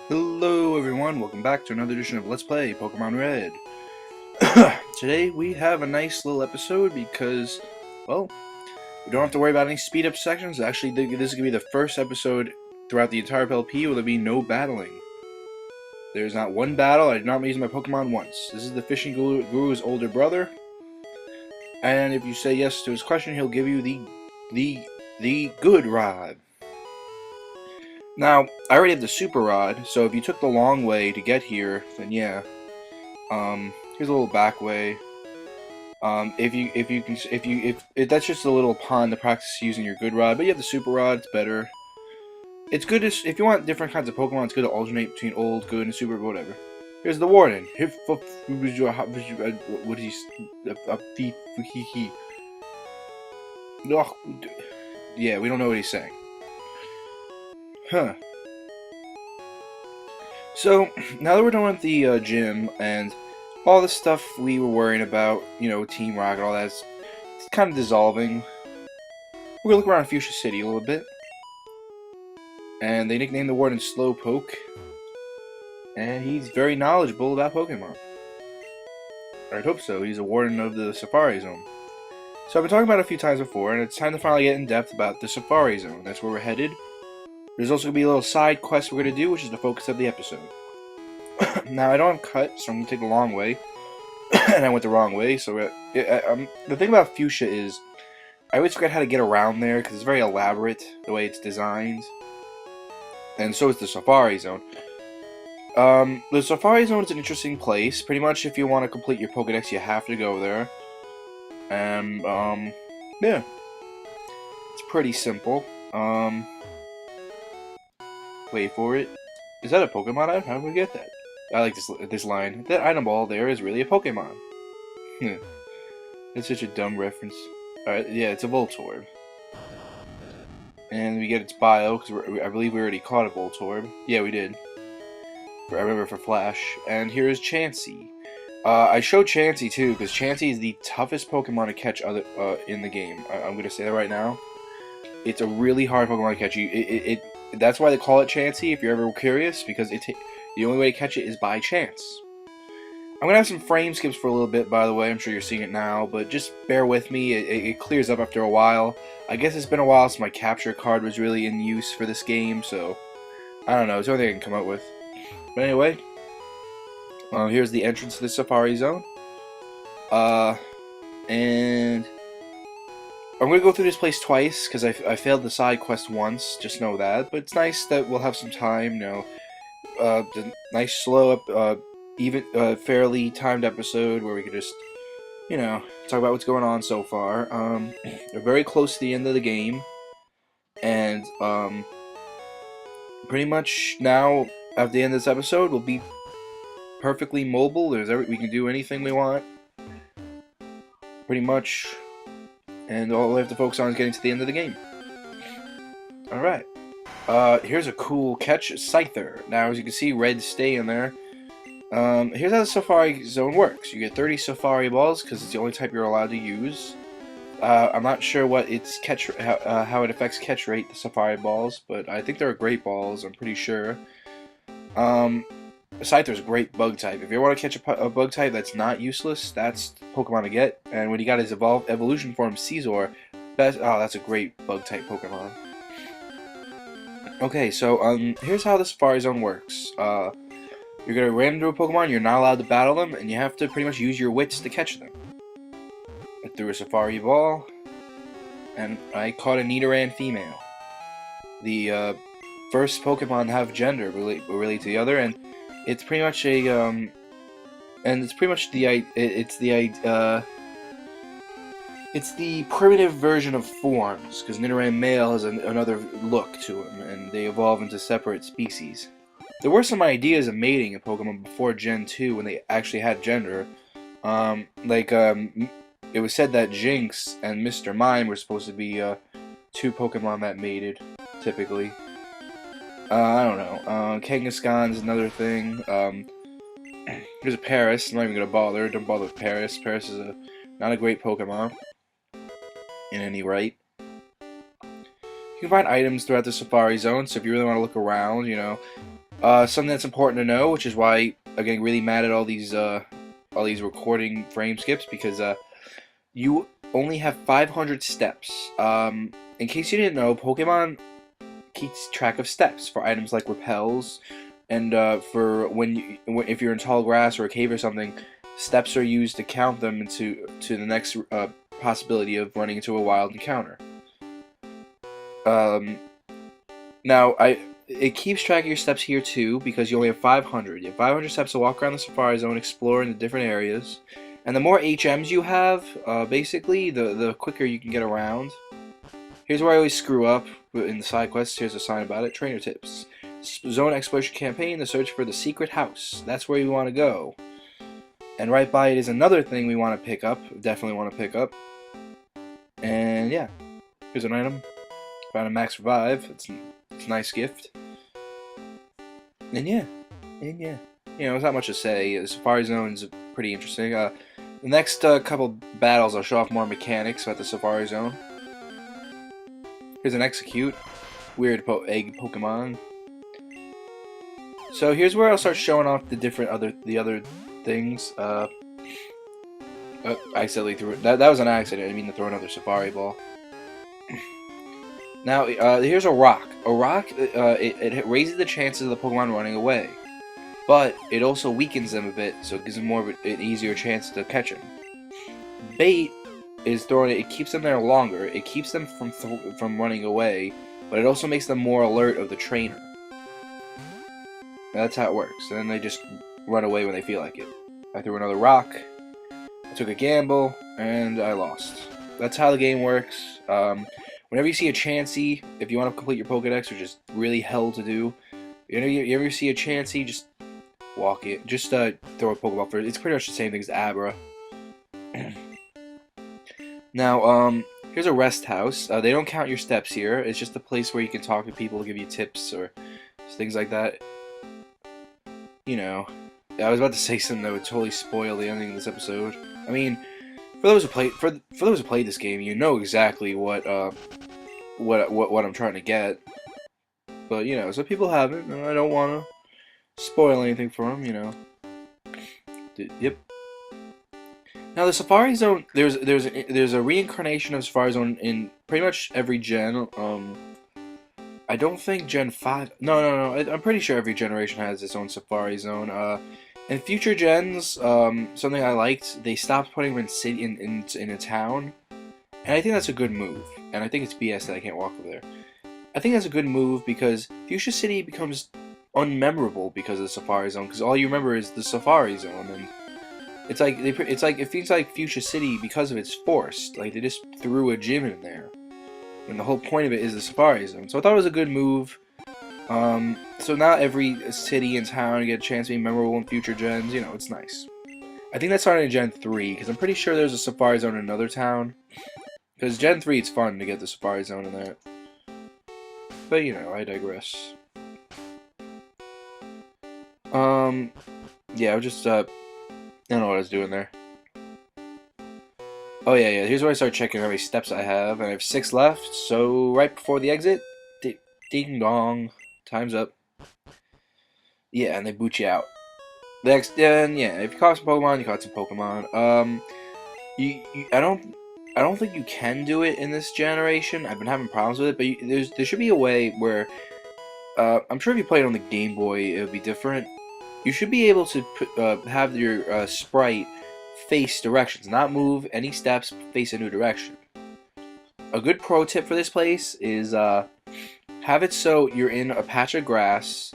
Hello everyone, welcome back to another edition of Let's Play Pokémon Red. Today we have a nice little episode because, well, we don't have to worry about any speed up sections. Actually, this is going to be the first episode throughout the entire PLP where there be no battling. There's not one battle. I did not use my Pokemon once. This is the Fishing Guru's older brother, and if you say yes to his question, he'll give you the good rod. Now, I already have the super rod, so if you took the long way to get here, then yeah. Here's a little back way. If that's just a little pond to practice using your good rod, but you have the super rod, it's better. It's good if you want different kinds of Pokemon, it's good to alternate between old, good, and super, whatever. Here's the warden. What is he? Yeah, we don't know what he's saying. Huh. So, now that we're done with the gym and all the stuff we were worrying about, you know, Team Rocket, all that, it's kind of dissolving. We're gonna look around Fuchsia City a little bit. And they nicknamed the warden Slowpoke. And he's very knowledgeable about Pokemon. I'd hope so. He's a warden of the Safari Zone. So I've been talking about it a few times before, and it's time to finally get in depth about the Safari Zone. That's where we're headed. There's also going to be a little side quest we're going to do, which is the focus of the episode. Now, I don't have cut, so I'm going to take the long way. And I went the wrong way, so the thing about Fuchsia is, I always forget how to get around there, because it's very elaborate, the way it's designed. And so is the Safari Zone. The Safari Zone is an interesting place. Pretty much, if you want to complete your Pokedex, you have to go there. And, yeah. It's pretty simple. Wait for it. Is that a Pokemon item? How did we get that? I like this line. That item ball there is really a Pokemon. It's such a dumb reference. Alright, yeah, it's a Voltorb. And we get its bio, because I believe we already caught a Voltorb. Yeah, we did. I remember for Flash. And here is Chansey. I showed Chansey too, because Chansey is the toughest Pokemon to catch in the game. I'm going to say that right now. It's a really hard Pokemon to catch. That's why they call it Chansey, if you're ever curious, because the only way to catch it is by chance. I'm going to have some frame skips for a little bit, by the way. I'm sure you're seeing it now, but just bear with me. It clears up after a while. I guess it's been a while since my capture card was really in use for this game, so I don't know. It's the only thing I can come up with. But anyway, here's the entrance to the Safari Zone. And I'm going to go through this place twice, because I failed the side quest once, just know that. But it's nice that we'll have some time, you know. The nice, slow, fairly timed episode where we can just, you know, talk about what's going on so far. We're very close to the end of the game. And, pretty much now, at the end of this episode, we'll be perfectly mobile. We can do anything we want. Pretty much. And all we have to focus on is getting to the end of the game. Alright. Here's a cool catch, Scyther. Now, as you can see, Red stay in there. Here's how the Safari Zone works. You get 30 Safari Balls, because it's the only type you're allowed to use. I'm not sure what its how it affects catch rate, the Safari Balls, but I think they're great balls, I'm pretty sure. Scyther's a great bug type. If you want to catch a bug type that's not useless, that's the Pokemon to get. And when you got his evolution form, Caesar, that's a great bug type Pokemon. Okay, so here's how the Safari Zone works. You're gonna ram into a Pokemon, you're not allowed to battle them, and you have to pretty much use your wits to catch them. I threw a Safari Ball, and I caught a Nidoran female. The first Pokemon to have gender relate to the other, and it's pretty much it's the primitive version of forms, because Nidoran male has another look to him, and they evolve into separate species. There were some ideas of mating in Pokemon before Gen 2 when they actually had gender. It was said that Jinx and Mr. Mime were supposed to be two Pokemon that mated, typically. I don't know. Kangaskhan's another thing. Here's a Paris. I'm not even gonna bother. Don't bother with Paris. Paris is not a great Pokemon in any right. You can find items throughout the Safari Zone, so if you really want to look around, you know, Something that's important to know, which is why I'm getting really mad at all these recording frame skips, because you only have 500 steps. In case you didn't know, Pokemon keeps track of steps for items like repels, and for if you're in tall grass or a cave or something, steps are used to count them into the next possibility of running into a wild encounter. Um, Now, it keeps track of your steps here too, because you only have 500. You have 500 steps to walk around the Safari Zone, explore in the different areas. And the more HMs you have, basically, the quicker you can get around. Here's where I always screw up in the side quests. Here's a sign about it. Trainer tips. Zone exploration campaign, the search for the secret house. That's where you want to go. And right by it is another thing we want to pick up. Definitely want to pick up. And yeah, here's an item. Found a max revive. It's a nice gift. And yeah. You know, there's not much to say. The Safari Zone's pretty interesting. The next couple battles I'll show off more mechanics about the Safari Zone. Here's an Execute. Weird egg Pokemon. So here's where I'll start showing off the other things. I accidentally threw it. That was an accident. I didn't mean to throw another Safari Ball. Now, here's a rock. A rock, it raises the chances of the Pokemon running away. But it also weakens them a bit, so it gives them more of an easier chance to catch them. Bait is throwing it keeps them there longer. It keeps them from running away, but it also makes them more alert of the trainer. That's how it works. And then they just run away when they feel like it. I threw another rock. I took a gamble, and I lost. That's how the game works. Whenever you see a Chansey, if you want to complete your Pokedex, which is really hell to do, you ever see a Chansey, just walk it. Just throw a Pokeball first. It's pretty much the same thing as Abra. Now, here's a rest house. They don't count your steps here. It's just a place where you can talk to people, give you tips, or things like that. You know, I was about to say something that would totally spoil the ending of this episode. I mean, for those who played this game, you know exactly what I'm trying to get. But you know, some people haven't, and I don't want to spoil anything for them. You know. Yep. Now the Safari Zone, there's a reincarnation of Safari Zone in pretty much every gen. I don't think Gen 5... No. I'm pretty sure every generation has its own Safari Zone. In future gens, something I liked, they stopped putting them in a town. And I think that's a good move. And I think it's BS that I can't walk over there. I think that's a good move because Fuchsia City becomes unmemorable because of the Safari Zone. Because all you remember is the Safari Zone. And it feels like Fuchsia City because of it's forced. Like, they just threw a gym in there. And the whole point of it is the Safari Zone. So I thought it was a good move. So not every city and town get a chance to be memorable in future gens. You know, it's nice. I think that started in Gen 3, because I'm pretty sure there's a Safari Zone in another town. Because Gen 3, it's fun to get the Safari Zone in that. But, you know, I digress. Yeah, I was just, I don't know what I was doing there. Oh, yeah, here's where I start checking how many steps I have, and I have 6 left, so right before the exit, ding dong, time's up. Yeah, and they boot you out. Next, then, yeah, if you caught some Pokemon, you caught some Pokemon. I don't think you can do it in this generation. I've been having problems with it, but there should be a way where, I'm sure if you played on the Game Boy, it would be different. You should be able to have your sprite face directions, not move any steps, face a new direction. A good pro tip for this place is have it so you're in a patch of grass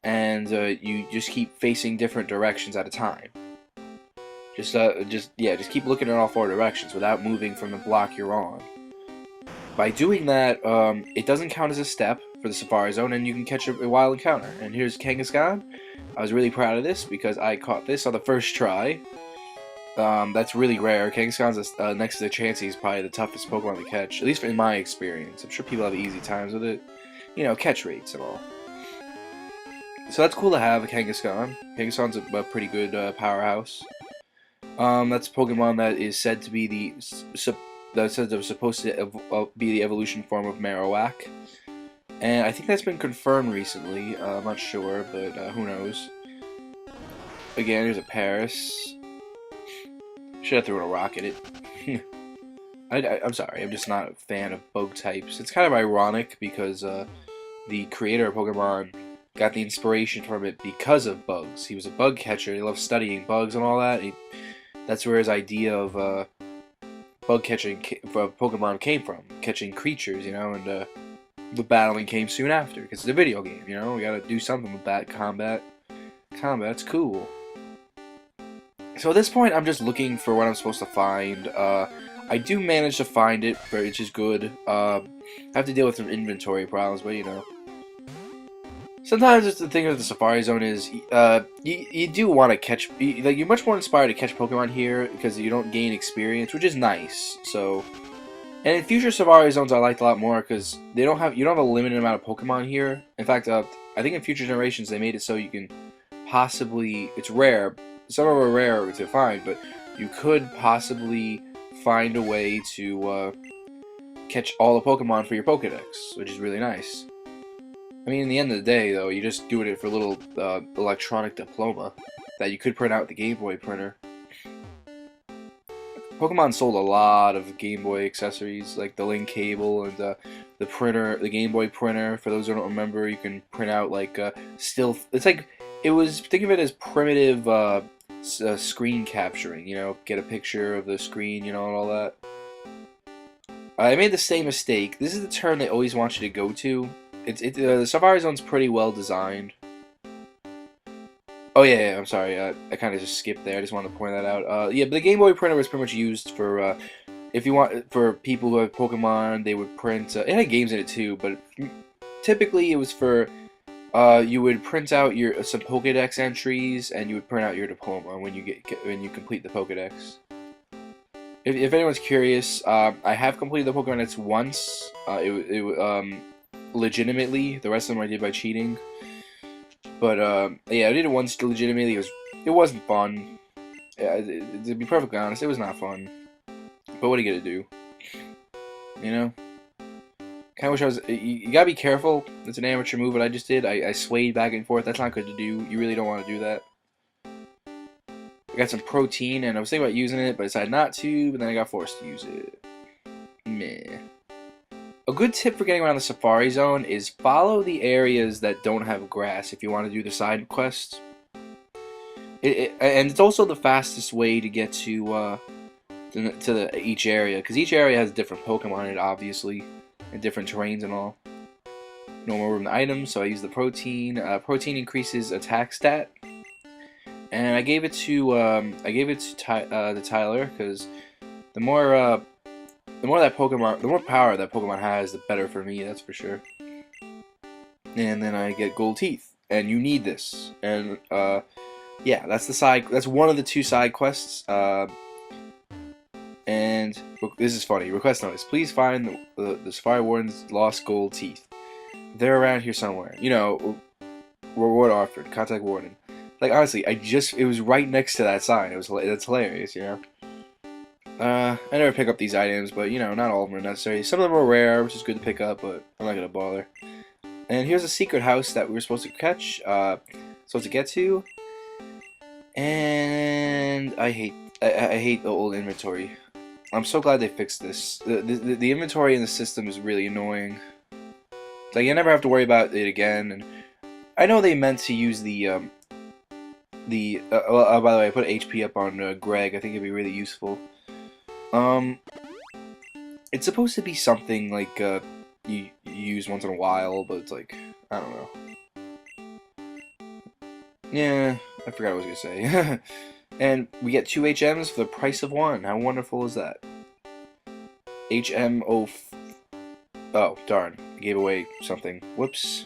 and you just keep facing different directions at a time. Just keep looking in all 4 directions without moving from the block you're on. By doing that, it doesn't count as a step for the Safari Zone, and you can catch a wild encounter. And here's Kangaskhan. I was really proud of this because I caught this on the first try. That's really rare. Kangaskhan's next to the Chansey is probably the toughest Pokemon to catch, at least in my experience. I'm sure people have easy times with it. You know, catch rates and all. So that's cool to have a Kangaskhan. Kangaskhan's a pretty good powerhouse. That's a Pokemon that is said to be supposed to be the evolution form of Marowak. And I think that's been confirmed recently. I'm not sure, but who knows. Again, there's a Paris. Should have thrown a rock at it. I'm sorry, I'm just not a fan of bug types. It's kind of ironic because the creator of Pokemon got the inspiration from it because of bugs. He was a bug catcher. He loved studying bugs and all that. That's where his idea of bug catching for Pokemon came from, catching creatures, you know, and the battling came soon after because it's a video game, you know. We gotta do something with that combat. Combat's cool. So at this point, I'm just looking for what I'm supposed to find. I do manage to find it, which is good. I have to deal with some inventory problems, but you know. Sometimes it's the thing with the Safari Zone is, you do want to catch, like you're much more inspired to catch Pokemon here because you don't gain experience, which is nice. So, and in future Safari Zones I liked a lot more because you don't have a limited amount of Pokemon here. In fact, I think in future generations they made it so you can possibly, it's rare. Some of them are rare to find, but you could possibly find a way to catch all the Pokemon for your Pokedex, which is really nice. I mean, in the end of the day, though, you're just doing it for a little electronic diploma that you could print out with the Game Boy printer. Pokemon sold a lot of Game Boy accessories, like the link cable and the printer, the Game Boy printer. For those who don't remember, you can print out like still. It's like think of it as primitive screen capturing. You know, get a picture of the screen, you know, and all that. I made the same mistake. This is the turn they always want you to go to. The Safari Zone's pretty well designed. Oh yeah, I'm sorry. I kind of just skipped there. I just wanted to point that out. Yeah, but the Game Boy printer was pretty much used for if you want for people who have Pokemon, they would print. It had games in it too, but typically it was for you would print out some Pokedex entries and you would print out your diploma when you complete the Pokedex. If anyone's curious, I have completed the Pokemon Red once. Legitimately. The rest of them I did by cheating. But yeah, I did it once legitimately. It wasn't fun. Yeah, to be perfectly honest, it was not fun. But what are you gonna do? You know. Kind of wish I was. You gotta be careful. It's an amateur move. What I just did, I swayed back and forth. That's not good to do. You really don't want to do that. I got some protein, and I was thinking about using it, but I decided not to. But then I got forced to use it. Meh. A good tip for getting around the Safari Zone is follow the areas that don't have grass if you want to do the side quests. And it's also the fastest way to get to each area, because each area has different Pokemon in it, obviously, and different terrains and all. No more room to items, so I use the protein. Protein increases attack stat, and I gave it to Tyler because the more power that Pokemon has, the better for me, that's for sure. And then I get gold teeth, and you need this. And yeah, that's one of the 2 side quests. And this is funny. Request notice: please find the Safari Warden's lost gold teeth. They're around here somewhere. You know, reward offered. Contact Warden. Like honestly, it was right next to that sign. That's hilarious, you know. I never pick up these items, but you know, not all of them are necessary. Some of them are rare, which is good to pick up, but I'm not gonna bother. And here's a secret house that we were supposed to catch, supposed to get to. And I hate the old inventory. I'm so glad they fixed this. The inventory in the system is really annoying. Like you never have to worry about it again. And I know they meant to use by the way, I put HP up on Greg. I think it'd be really useful. It's supposed to be something like you use once in a while, but it's like I don't know. Yeah, I forgot what I was gonna say. And we get 2 HMs for the price of 1. How wonderful is that? Oh darn, I gave away something. Whoops.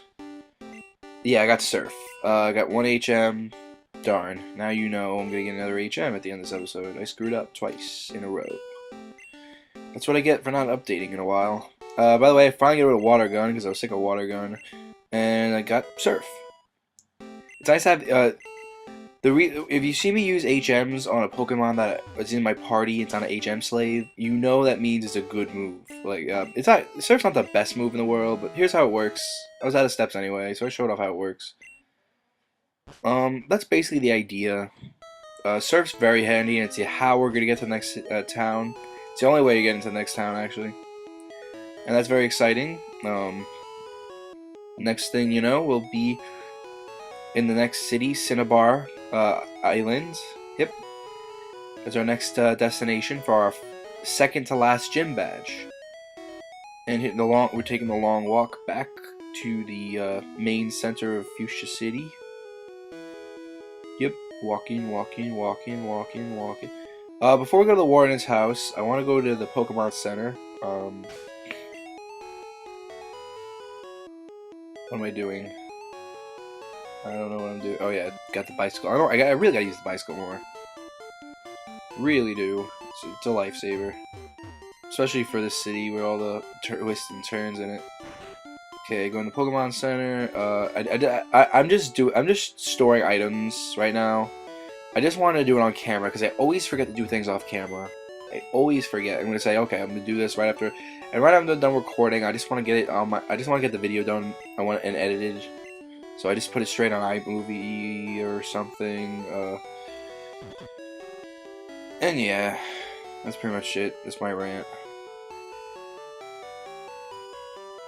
Yeah, I got Surf. I got 1 HM. Darn. Now you know I'm gonna get another HM at the end of this episode. I screwed up twice in a row. That's what I get for not updating in a while. By the way, I finally got rid of Water Gun because I was sick of Water Gun. And I got Surf. It's nice to have... If you see me use HMs on a Pokemon that is in my party, it's on an HM slave, you know that means it's a good move. Like, Surf's not the best move in the world, but here's how it works. I was out of steps anyway, so I showed off how it works. That's basically the idea. Surf's very handy, and it's how we're gonna get to the next town. It's the only way to get into the next town, actually. And that's very exciting. Next thing you know, we'll be in the next city, Cinnabar Island. Yep. That's our next destination for our second to last gym badge. And we're taking the long walk back to the main center of Fuchsia City. Yep. Walking. Before we go to the Warden's house, I want to go to the Pokemon Center. What am I doing? I don't know what I'm doing. Oh yeah, got the bicycle. I really gotta use the bicycle more. Really do. It's a lifesaver, especially for this city with all the twists and turns in it. Okay, going to Pokemon Center. I'm just storing items right now. I just want to do it on camera because I always forget to do things off camera. I always forget. I'm gonna say, okay, I'm gonna do this right after, and right after I'm done recording, I just want to get it on I just want to get the video done. I want it edited, so I just put it straight on iMovie or something. And yeah, that's pretty much it. That's my rant.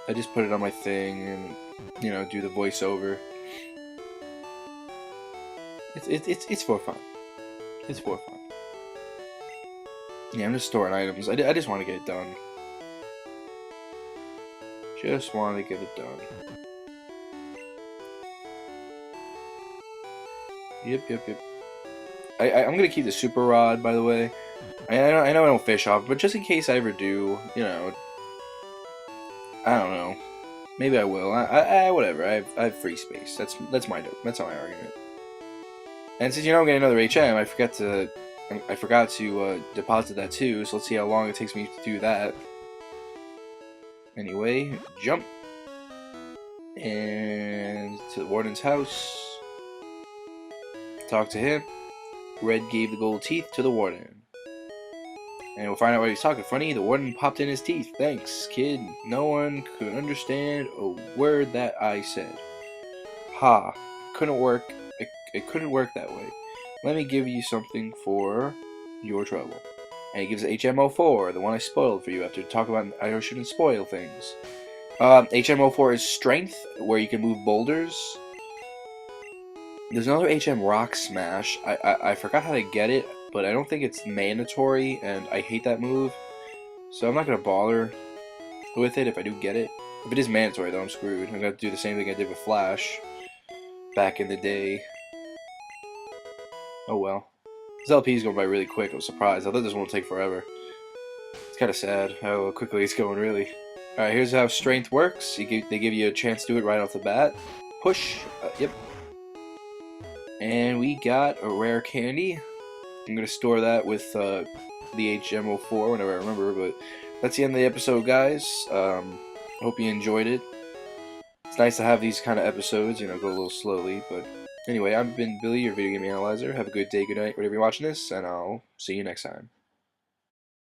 I just put it on my thing and, you know, do the voiceover. It's for fun. It's for fun. Yeah, I'm just storing items. I just want to get it done. Just want to get it done. Yep. I'm gonna keep the super rod, by the way. I know I don't fish off, but just in case I ever do, you know, I don't know. Maybe I will. Whatever. I have free space. That's my argument. And since you know I'm getting another HM, I forgot to deposit that too. So let's see how long it takes me to do that. Anyway, jump and to the Warden's house. Talk to him. Red gave the gold teeth to the Warden. And we'll find out why he's talking funny. The Warden popped in his teeth. Thanks, kid. No one could understand a word that I said. Ha. Couldn't work. It couldn't work that way. Let me give you something for your trouble. And he gives HM04, the one I spoiled for you after talking about I shouldn't spoil things. HM04 is strength, where you can move boulders. There's another HM Rock Smash. I forgot how to get it, but I don't think it's mandatory, and I hate that move. So I'm not going to bother with it if I do get it. If it is mandatory, though, I'm screwed. I'm going to do the same thing I did with Flash back in the day. Oh well. This LP is going by really quick. I was surprised. I thought this one would take forever. It's kind of sad how quickly it's going, really. Alright, here's how strength works. They give you a chance to do it right off the bat. Push. Yep. And we got a rare candy. I'm going to store that with the HM04 whenever I remember, but that's the end of the episode, guys. I hope you enjoyed it. It's nice to have these kind of episodes, you know, go a little slowly, but anyway, I've been Billy, your video game analyzer. Have a good day, good night, whenever you're watching this, and I'll see you next time.